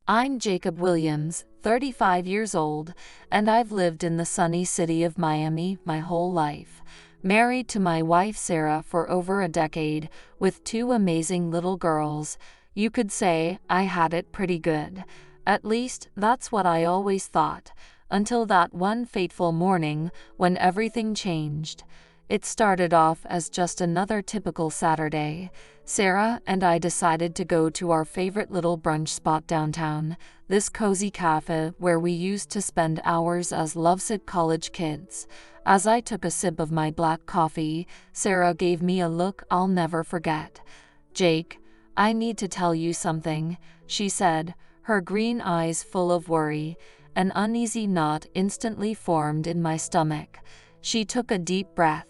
I'm Jacob Williams, 35 years old, and I've lived in the sunny city of Miami my whole life. Married to my wife Sarah for over a decade, with two amazing little girls. You could say I had it pretty good. At least, that's what I always thought, until that one fateful morning when everything changed. It started off as just another typical Saturday. Sarah and I decided to go to our favorite little brunch spot downtown, this cozy cafe where we used to spend hours as lovesick college kids. As I took a sip of my black coffee, Sarah gave me a look I'll never forget. "Jake, I need to tell you something," she said, her green eyes full of worry. An uneasy knot instantly formed in my stomach. She took a deep breath.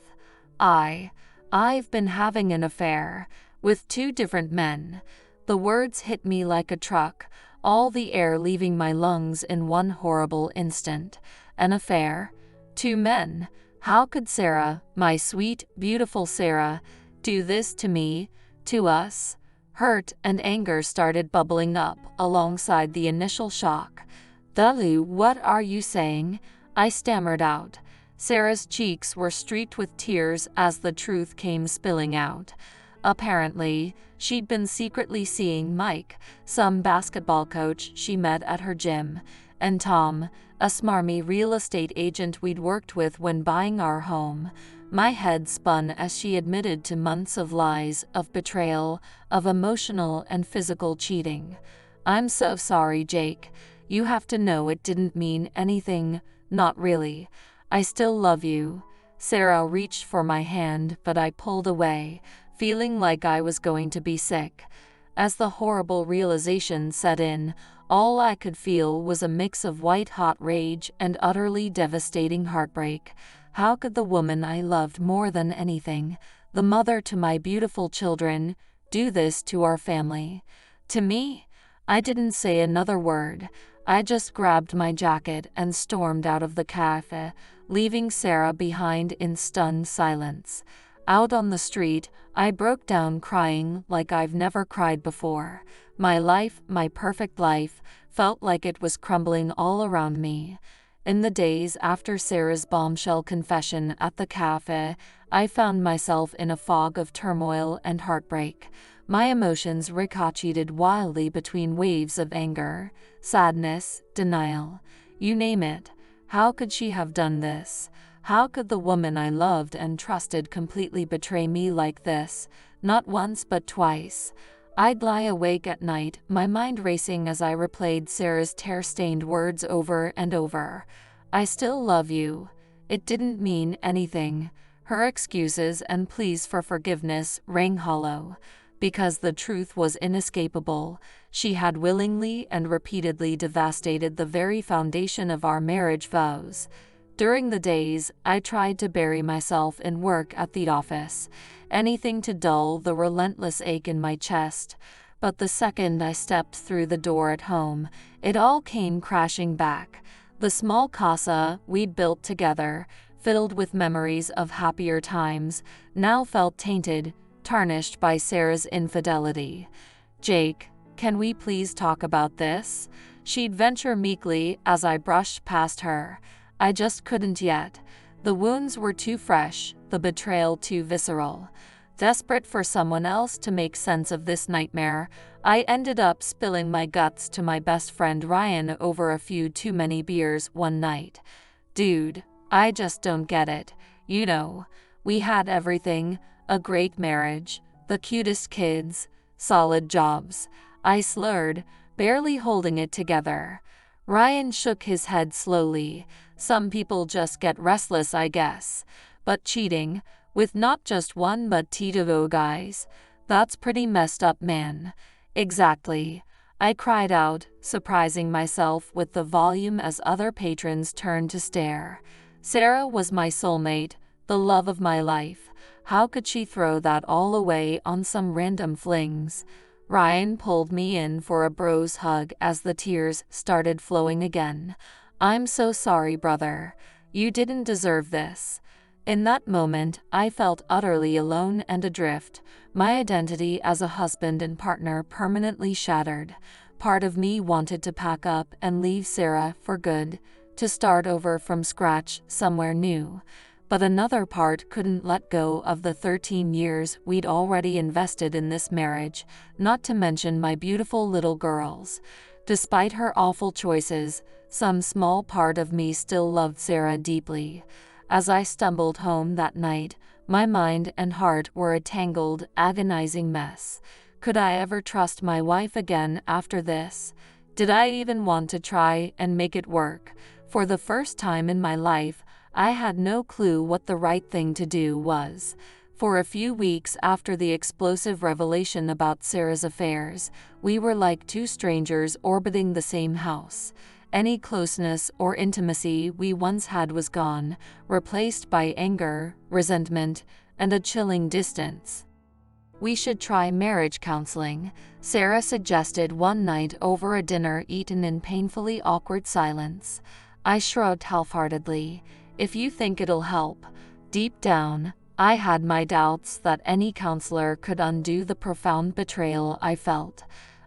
I've been having an affair with two different men." The words hit me like a truck, all the air leaving my lungs in one horrible instant. An affair? Two men? How could Sarah, my sweet, beautiful Sarah, do this to me, to us? Hurt and anger started bubbling up alongside the initial shock. "Dalu, what are you saying?" I stammered out. Sarah's cheeks were streaked with tears as the truth came spilling out. Apparently, she'd been secretly seeing Mike, some basketball coach she met at her gym, and Tom, a smarmy real estate agent we'd worked with when buying our home. My head spun as she admitted to months of lies, of betrayal, of emotional and physical cheating. "I'm so sorry, Jake. You have to know it didn't mean anything, not really. I still love you." Sarah reached for my hand, but I pulled away, feeling like I was going to be sick. As the horrible realization set in, all I could feel was a mix of white-hot rage and utterly devastating heartbreak. How could the woman I loved more than anything, the mother to my beautiful children, do this to our family? To me? I didn't say another word. I just grabbed my jacket and stormed out of the cafe, leaving Sarah behind in stunned silence. Out on the street, I broke down crying like I've never cried before. My life, my perfect life, felt like it was crumbling all around me. In the days after Sarah's bombshell confession at the cafe, I found myself in a fog of turmoil and heartbreak. My emotions ricocheted wildly between waves of anger, sadness, denial. You name it. How could she have done this? How could the woman I loved and trusted completely betray me like this? Not once but twice. I'd lie awake at night, my mind racing as I replayed Sarah's tear-stained words over and over. "I still love you." It didn't mean anything. Her excuses and pleas for forgiveness rang hollow. Because the truth was inescapable. She had willingly and repeatedly devastated the very foundation of our marriage vows. During the days, I tried to bury myself in work at the office, anything to dull the relentless ache in my chest. But the second I stepped through the door at home, it all came crashing back. The small casa we'd built together, filled with memories of happier times, now felt tainted, tarnished by Sarah's infidelity. "Jake, can we please talk about this?" She'd venture meekly as I brushed past her. I just couldn't yet. The wounds were too fresh, the betrayal too visceral. Desperate for someone else to make sense of this nightmare, I ended up spilling my guts to my best friend Ryan over a few too many beers one night. "Dude, I just don't get it. You know, we had everything. A great marriage, the cutest kids, solid jobs." I slurred, barely holding it together. Ryan shook his head slowly. "Some people just get restless, I guess. But cheating, with not just one but two guys, that's pretty messed up, man." "Exactly." I cried out, surprising myself with the volume as other patrons turned to stare. Sarah was my soulmate, the love of my life. How could she throw that all away on some random flings? Ryan pulled me in for a bro's hug as the tears started flowing again. "I'm so sorry, brother. You didn't deserve this." In that moment, I felt utterly alone and adrift, my identity as a husband and partner permanently shattered. Part of me wanted to pack up and leave Sarah for good, to start over from scratch somewhere new. But another part couldn't let go of the 13 years we'd already invested in this marriage, not to mention my beautiful little girls. Despite her awful choices, some small part of me still loved Sarah deeply. As I stumbled home that night, my mind and heart were a tangled, agonizing mess. Could I ever trust my wife again after this? Did I even want to try and make it work? For the first time in my life, I had no clue what the right thing to do was. For a few weeks after the explosive revelation about Sarah's affairs, we were like two strangers orbiting the same house. Any closeness or intimacy we once had was gone, replaced by anger, resentment, and a chilling distance. "We should try marriage counseling," Sarah suggested one night over a dinner eaten in painfully awkward silence. I shrugged half-heartedly. "If you think it'll help." Deep down, I had my doubts that any counselor could undo the profound betrayal I felt.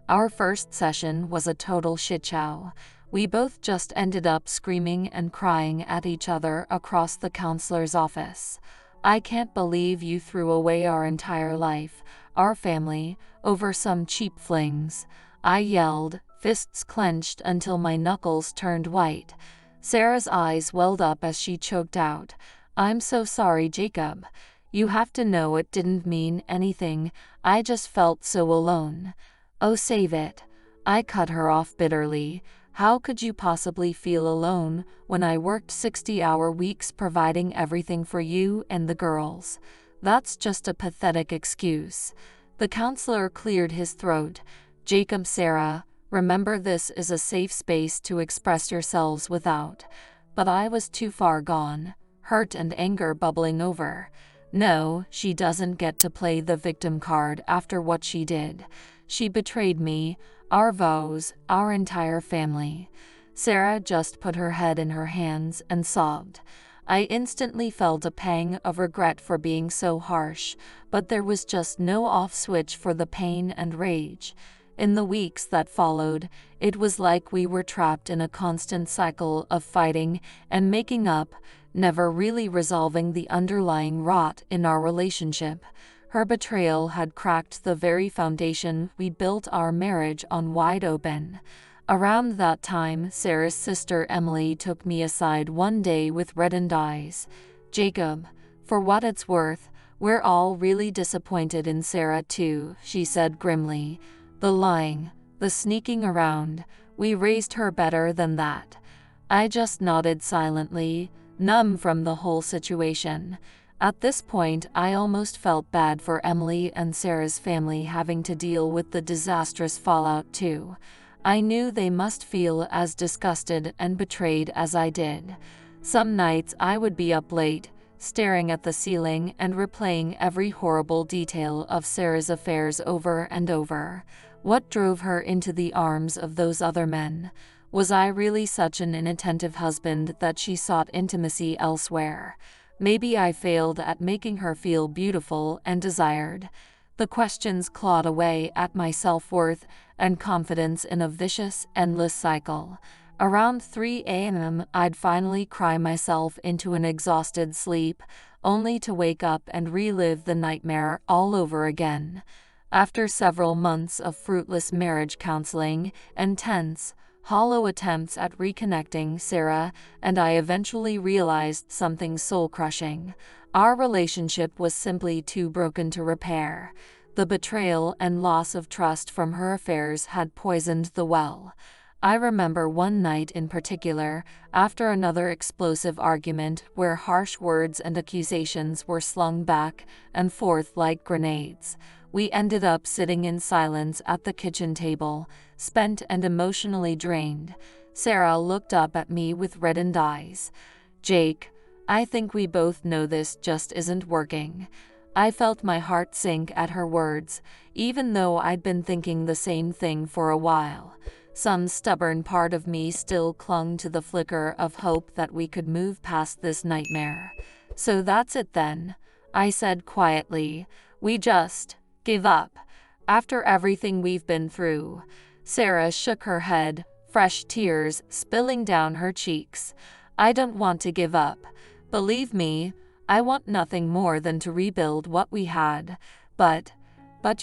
Our first session was a total shitshow. We both just ended up screaming and crying at each other across the counselor's office. "I can't believe you threw away our entire life, our family, over some cheap flings," I yelled, fists clenched until my knuckles turned white. Sarah's eyes welled up as she choked out, "I'm so sorry, Jacob. You have to know it didn't mean anything. I just felt so alone." "Oh, save it." I cut her off bitterly. "How could you possibly feel alone when I worked 60-hour weeks providing everything for you and the girls? That's just a pathetic excuse." The counselor cleared his throat. "Jacob, Sarah, remember this is a safe space to express yourselves without." But I was too far gone, hurt and anger bubbling over. "No, she doesn't get to play the victim card after what she did. She betrayed me, our vows, our entire family." Sarah just put her head in her hands and sobbed. I instantly felt a pang of regret for being so harsh, but there was just no off switch for the pain and rage. In the weeks that followed, it was like we were trapped in a constant cycle of fighting and making up, never really resolving the underlying rot in our relationship. Her betrayal had cracked the very foundation we built our marriage on wide open. Around that time, Sarah's sister Emily took me aside one day with reddened eyes. "Jacob, for what it's worth, we're all really disappointed in Sarah too," she said grimly. "The lying, the sneaking around, we raised her better than that." I just nodded silently, numb from the whole situation. At this point, I almost felt bad for Emily and Sarah's family having to deal with the disastrous fallout too. I knew they must feel as disgusted and betrayed as I did. Some nights I would be up late, staring at the ceiling and replaying every horrible detail of Sarah's affairs over and over. What drove her into the arms of those other men? Was I really such an inattentive husband that she sought intimacy elsewhere? Maybe I failed at making her feel beautiful and desired. The questions clawed away at my self-worth and confidence in a vicious, endless cycle. Around 3 a.m., I'd finally cry myself into an exhausted sleep, only to wake up and relive the nightmare all over again. After several months of fruitless marriage counseling and tense, hollow attempts at reconnecting, Sarah and I eventually realized something soul-crushing. Our relationship was simply too broken to repair. The betrayal and loss of trust from her affairs had poisoned the well. I remember one night in particular, after another explosive argument where harsh words and accusations were slung back and forth like grenades. We ended up sitting in silence at the kitchen table, spent and emotionally drained. Sarah looked up at me with reddened eyes. "Jake, I think we both know this just isn't working." I felt my heart sink at her words, even though I'd been thinking the same thing for a while. Some stubborn part of me still clung to the flicker of hope that we could move past this nightmare. "So that's it then," I said quietly. "We just give up. After everything we've been through." Sarah shook her head, fresh tears spilling down her cheeks. I don't want to give up. Believe me, I want nothing more than to rebuild what we had. But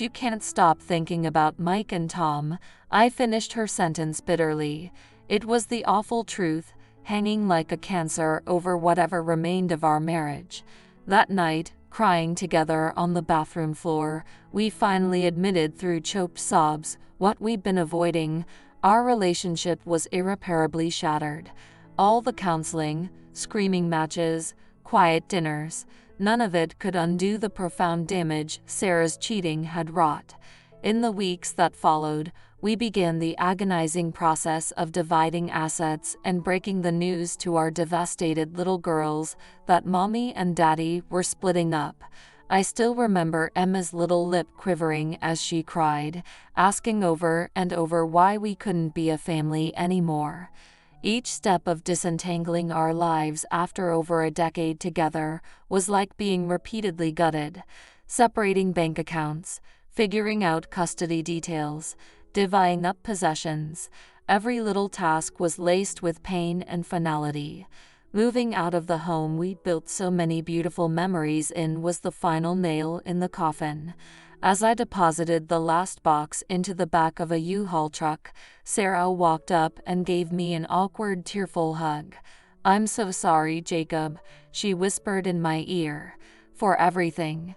you can't stop thinking about Mike and Tom. I finished her sentence bitterly. It was the awful truth, hanging like a cancer over whatever remained of our marriage. That night, crying together on the bathroom floor, we finally admitted through choked sobs what we'd been avoiding. Our relationship was irreparably shattered. All the counseling, screaming matches, quiet dinners, none of it could undo the profound damage Sarah's cheating had wrought. In the weeks that followed, we began the agonizing process of dividing assets and breaking the news to our devastated little girls that Mommy and Daddy were splitting up. I still remember Emma's little lip quivering as she cried, asking over and over why we couldn't be a family anymore. Each step of disentangling our lives after over a decade together was like being repeatedly gutted, separating bank accounts, figuring out custody details, divvying up possessions. Every little task was laced with pain and finality. Moving out of the home we'd built so many beautiful memories in was the final nail in the coffin. As I deposited the last box into the back of a U-Haul truck, Sarah walked up and gave me an awkward, tearful hug. "I'm so sorry, Jacob," she whispered in my ear, "for everything."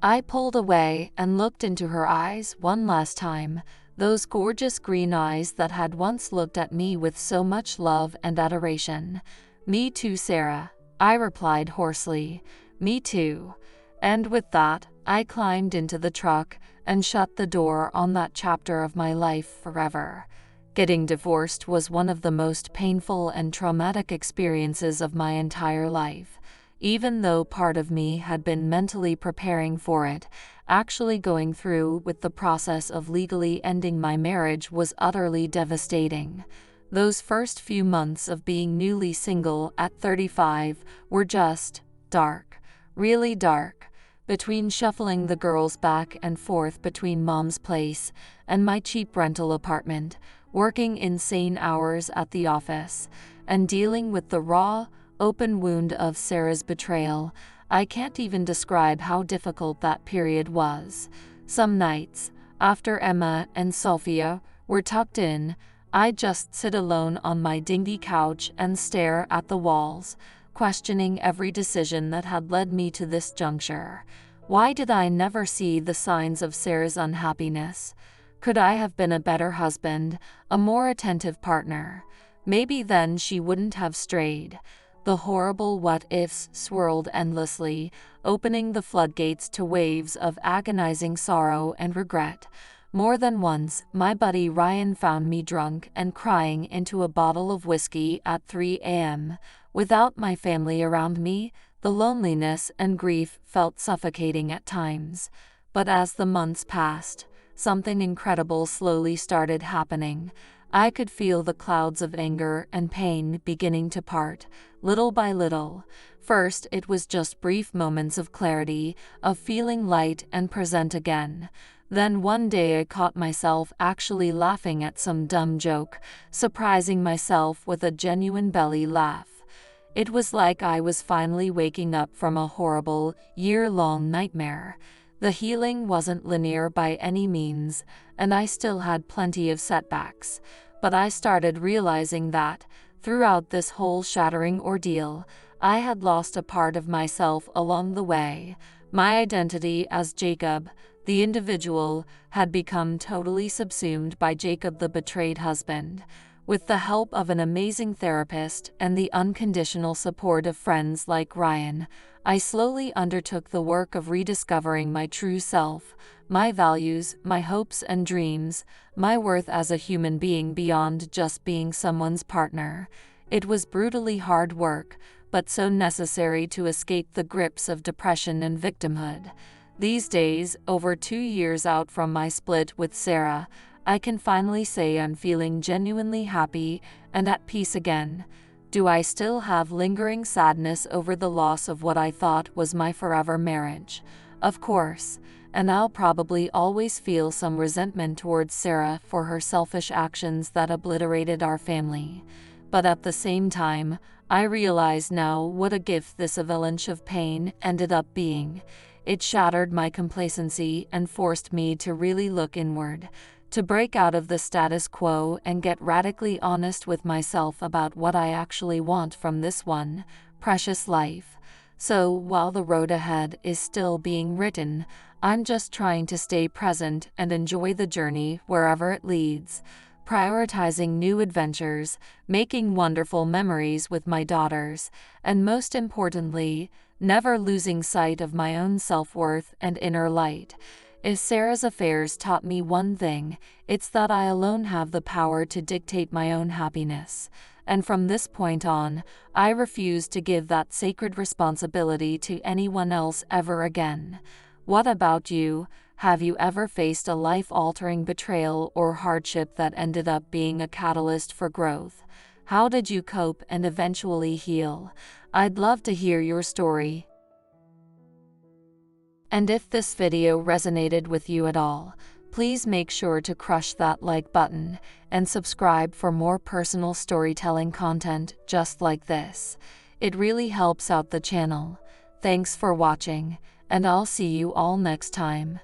I pulled away and looked into her eyes one last time, those gorgeous green eyes that had once looked at me with so much love and adoration. "Me too, Sarah," I replied hoarsely. "Me too." And with that, I climbed into the truck and shut the door on that chapter of my life forever. Getting divorced was one of the most painful and traumatic experiences of my entire life. Even though part of me had been mentally preparing for it, actually going through with the process of legally ending my marriage was utterly devastating. Those first few months of being newly single at 35 were just dark, really dark. Between shuffling the girls back and forth between Mom's place and my cheap rental apartment, working insane hours at the office, and dealing with the raw, open wound of Sarah's betrayal, I can't even describe how difficult that period was. Some nights, after Emma and Sophia were tucked in, I'd just sit alone on my dingy couch and stare at the walls, questioning every decision that had led me to this juncture. Why did I never see the signs of Sarah's unhappiness? Could I have been a better husband, a more attentive partner? Maybe then she wouldn't have strayed. The horrible what-ifs swirled endlessly, opening the floodgates to waves of agonizing sorrow and regret. More than once, my buddy Ryan found me drunk and crying into a bottle of whiskey at 3 a.m. Without my family around me, the loneliness and grief felt suffocating at times. But as the months passed, something incredible slowly started happening. I could feel the clouds of anger and pain beginning to part, little by little. First, it was just brief moments of clarity, of feeling light and present again. Then one day I caught myself actually laughing at some dumb joke, surprising myself with a genuine belly laugh. It was like I was finally waking up from a horrible, year-long nightmare. The healing wasn't linear by any means, and I still had plenty of setbacks. But I started realizing that, throughout this whole shattering ordeal, I had lost a part of myself along the way. My identity as Jacob, the individual, had become totally subsumed by Jacob, the betrayed husband. With the help of an amazing therapist and the unconditional support of friends like Ryan, I slowly undertook the work of rediscovering my true self, my values, my hopes and dreams, my worth as a human being beyond just being someone's partner. It was brutally hard work, but so necessary to escape the grips of depression and victimhood. These days, over 2 years out from my split with Sarah, I can finally say I'm feeling genuinely happy and at peace again. Do I still have lingering sadness over the loss of what I thought was my forever marriage? Of course, and I'll probably always feel some resentment towards Sarah for her selfish actions that obliterated our family. But at the same time, I realize now what a gift this avalanche of pain ended up being. It shattered my complacency and forced me to really look inward, to break out of the status quo and get radically honest with myself about what I actually want from this one precious life. So, while the road ahead is still being written, I'm just trying to stay present and enjoy the journey wherever it leads, prioritizing new adventures, making wonderful memories with my daughters, and most importantly, never losing sight of my own self-worth and inner light. If Sarah's affairs taught me one thing, it's that I alone have the power to dictate my own happiness. And from this point on, I refuse to give that sacred responsibility to anyone else ever again. What about you? Have you ever faced a life-altering betrayal or hardship that ended up being a catalyst for growth? How did you cope and eventually heal? I'd love to hear your story. And if this video resonated with you at all, please make sure to crush that like button and subscribe for more personal storytelling content just like this. It really helps out the channel. Thanks for watching, and I'll see you all next time.